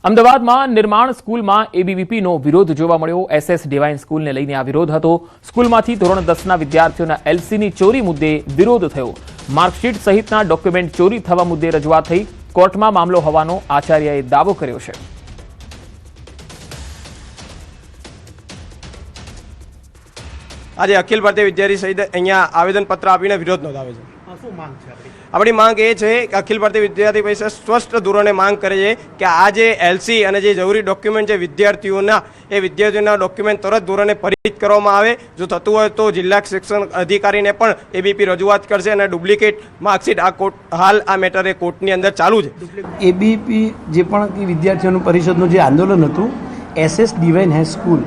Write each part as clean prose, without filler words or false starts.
અમદાવાદમાં નિર્માણ સ્કૂલમાં એબીવીપીનો વિરોધ જોવા મળ્યો। એસએસ ડિવાઇન સ્કૂલને લઈને આ વિરોધ હતો। સ્કૂલમાંથી ધોરણ 10ના વિદ્યાર્થીઓના એલસીની ચોરી મુદ્દે વિરોધ થયો। માર્કશીટ સહિતના ડોક્યુમેન્ટ ચોરી થવા મુદ્દે રજૂઆત થઈ। કોર્ટમાં મામલો હોવાનો આચાર્યએ દાવો કર્યો છે। આજે અખિલ ભારતીય વિદ્યાર્થી સહિત અહીંયા આવેદનપત્ર આપીને વિરોધ નોંધાવે છે। શું માંગ છે આપણી માંગ એ છે કે અખિલ ભારતીય વિદ્યાર્થી પરિષદ સ્પષ્ટ ધોરણે માંગ કરે છે કે આ જે એલસી અને જે જરૂરી ડોક્યુમેન્ટ છે વિદ્યાર્થીઓના ડોક્યુમેન્ટ તરત ધોરણે પરિચિત કરવામાં આવે। જો થતું હોય તો જિલ્લા શિક્ષણ અધિકારીને પણ એબીપી રજૂઆત કરશે અને ડુપ્લિકેટ માર્કશીટ હાલ આ મેટરે કોર્ટની અંદર ચાલુ છે। એબીપી જે પણ વિદ્યાર્થીઓનું પરિષદનું જે આંદોલન હતું, એસએસ ડિવાઇન હાઈસ્કૂલ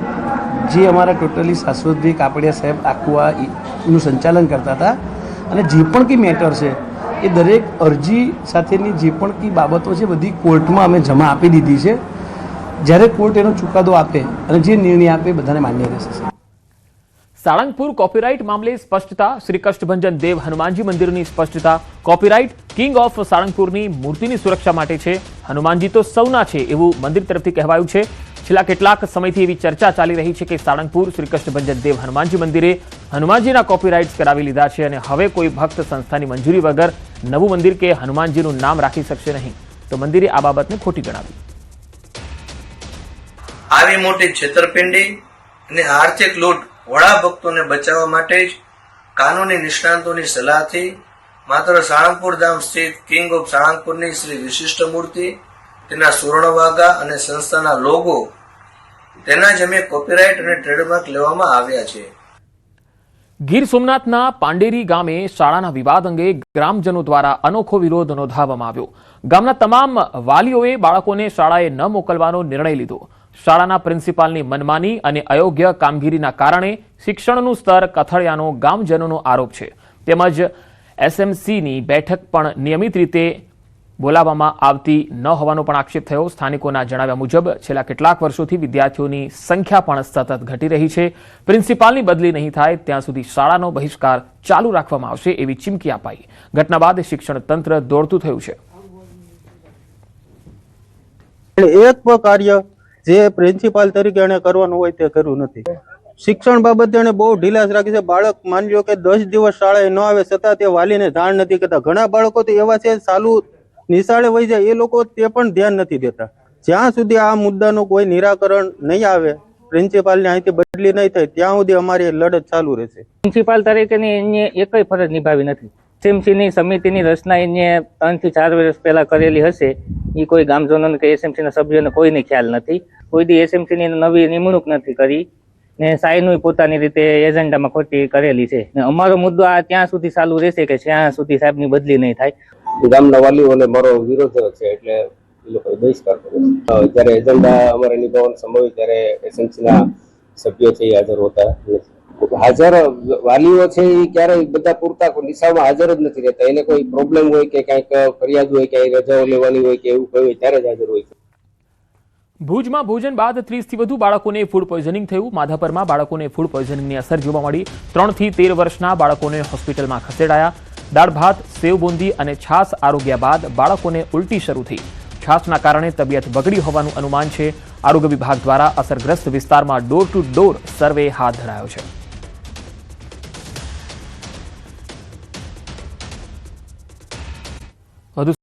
જે અમારા ટોટલી શાશ્વતભાઈ કાપડિયા સાહેબ આખું એનું સંચાલન કરતા હતા અને જે પણ કંઈ મેટર છે એ દરેક અરજી સાથેની જે પણ કંઈ બાબતો છે બધી કોર્ટમાં અમે જમા આપી દીધી છે। જ્યારે કોર્ટ એનો ચુકાદો આપે અને જે નિર્ણય આપે બધાને માન્ય રહેશે। સાળંગપુર કોપીરાઇટ મામલે સ્પષ્ટતા। શ્રી કષ્ટભંજન દેવ હનુમાનજી મંદિરની સ્પષ્ટતા। કોપીરાઇટ કિંગ ઓફ સાળંગપુરની મૂર્તિની સુરક્ષા માટે છે। હનુમાનજી તો સૌના છે એવું મંદિર તરફથી કહેવાયું છે। છેલ્લા કેટલાક સમયથી એવી ચર્ચા ચાલી રહી છે કે સાળંગપુર શ્રી કષ્ટભંજન દેવ હનુમાનજી મંદિરે હનુમાનજીના કોપીરાઇટ્સ કરાવી લીધા છે અને હવે કોઈ ભક્ત સંસ્થાની મંજૂરી વગર નવું મંદિર કે હનુમાનજીનું નામ રાખી શકશે નહીં। તો મંદિરે આ બાબતને ખોટી ગણાવી। આવી મોટી છેતરપિંડી અને આર્થિક લૂંટ વડા ભક્તોને બચાવવા માટે જ કાનૂની નિષ્ણાંતોની સલાહથી માત્ર સાળંગપુર ધામ સ્થિત કિંગ ઓફ સાળંગપુરની શ્રી વિશિષ્ટ મૂર્તિ, તેના સુવર્ણવાગા અને સંસ્થાના લોગો તેના જ અમે કોપીરાઇટ અને ટ્રેડમાર્ક લેવામાં આવ્યા છે। ગીર સોમનાથના પાંડેરી ગામે શાળાના વિવાદ અંગે ગ્રામજનો દ્વારા અનોખો વિરોધ નોંધાવવામાં આવ્યો। ગામના તમામ વાલીઓએ બાળકોને શાળાએ ન મોકલવાનો નિર્ણય લીધો। શાળાના પ્રિન્સિપાલની મનમાની અને અયોગ્ય કામગીરીના કારણે શિક્ષણનું સ્તર કથળ્યાનો ગામજનોનો આરોપ છે। તેમજ એસએમસીની બેઠક પણ નિયમિત રીતે બોલાવવામાં આવતી ન હોવાનો પણ આક્ષેપ થયો। સ્થાનિકોના જણાવ્યા મુજબ છેલ્લા કેટલાક વર્ષોથી વિદ્યાર્થીઓની સંખ્યા પણ સતત ઘટી રહી છે। પ્રિન્સિપાલની બદલી નહીં થાય ત્યાં સુધી શાળાનો બહિષ્કાર ચાલુ રાખવામાં આવશે એવી ચીમકી અપાઈ। ઘટના બાદ શિક્ષણ તંત્ર દોડતું થયું છે। એક પણ કાર્ય જે પ્રિન્સિપાલ તરીકે એને કરવાનું હોય તે કર્યું નથી। શિક્ષણ બાબતે એને બહુ ઢીલાસ રાખી છે। બાળક માની લો કે 10 દિવસ શાળાએ ન આવે છતાં તે વાલીને જાણ નથી કરતા। ઘણા બાળકો તો એવા છે ચાલુ નિશાળે વહી જાય, એ લોકો તે પણ ધ્યાન નથી દેતા। જ્યાં સુધી આ મુદ્દાનું કોઈ નિરાકરણ નહીં આવે, પ્રિન્સિપાલની અહીંથી બદલી નહીં થાય ત્યાં સુધી અમારી લડત ચાલુ રહેશે। પ્રિન્સિપાલ તરીકેની એને એકય ફરજ નિભાવી નથી। એસએમસીની સમિતિની રચના એને 3 થી 4 વર્ષ પહેલા કરેલી હશે, એ કોઈ ગામજનોને કે એસએમસીના સભ્યોને કોઈને ખ્યાલ નથી। કોઈ દી એસએમસીની નવી નિમણૂક નથી કરી ને સાઈનું પોતાની રીતે એજન્ડામાં ખોટી કરેલી છે। ને અમારો મુદ્દો આ ત્યાં સુધી ચાલુ રહેશે કે જ્યાં સુધી સાહેબની બદલી નહીં થાય। ગામના વાલીઓને મારો વિરોધ છે એટલે એ લોકો બહિષ્કાર કર્યો છે। જ્યારે એજન્ડા અમારે નિભાવવાનો સમય હોય ત્યારે એસએમસીના સભ્યો છે એ હાજર હોતા નથી। હાજર વાલીઓ છે એ ક્યારેય બધા પૂરતા નિશાળમાં હાજર જ નથી રહેતા। એને કોઈ પ્રોબ્લેમ હોય કે કંઈક ફરિયાદ હોય કે રજાઓ લેવાની હોય કે એવું કોઈ હોય ત્યારે જ હાજર હોય છે। ભુજમાં ભોજન બાદ 30 થી વધુ બાળકોને ફૂડ પોઈઝનિંગ થયું। માધાપરમાં બાળકોને ફૂડ પોઈઝનિંગની અસર જોવા મળી। 3 થી 13 વર્ષના બાળકોને હોસ્પિટલમાં ખસેડાયા। દાળ ભાત, સેવ બુંદી અને છાશ આરોગ્યા બાદ બાળકોને ઉલટી શરૂ થઈ। છાશના કારણે તબિયત બગડી હોવાનું અનુમાન છે। આરોગ્ય વિભાગ દ્વારા અસરગ્રસ્ત વિસ્તારમાં ડોર ટુ ડોર સર્વે હાથ ધરાયો છે।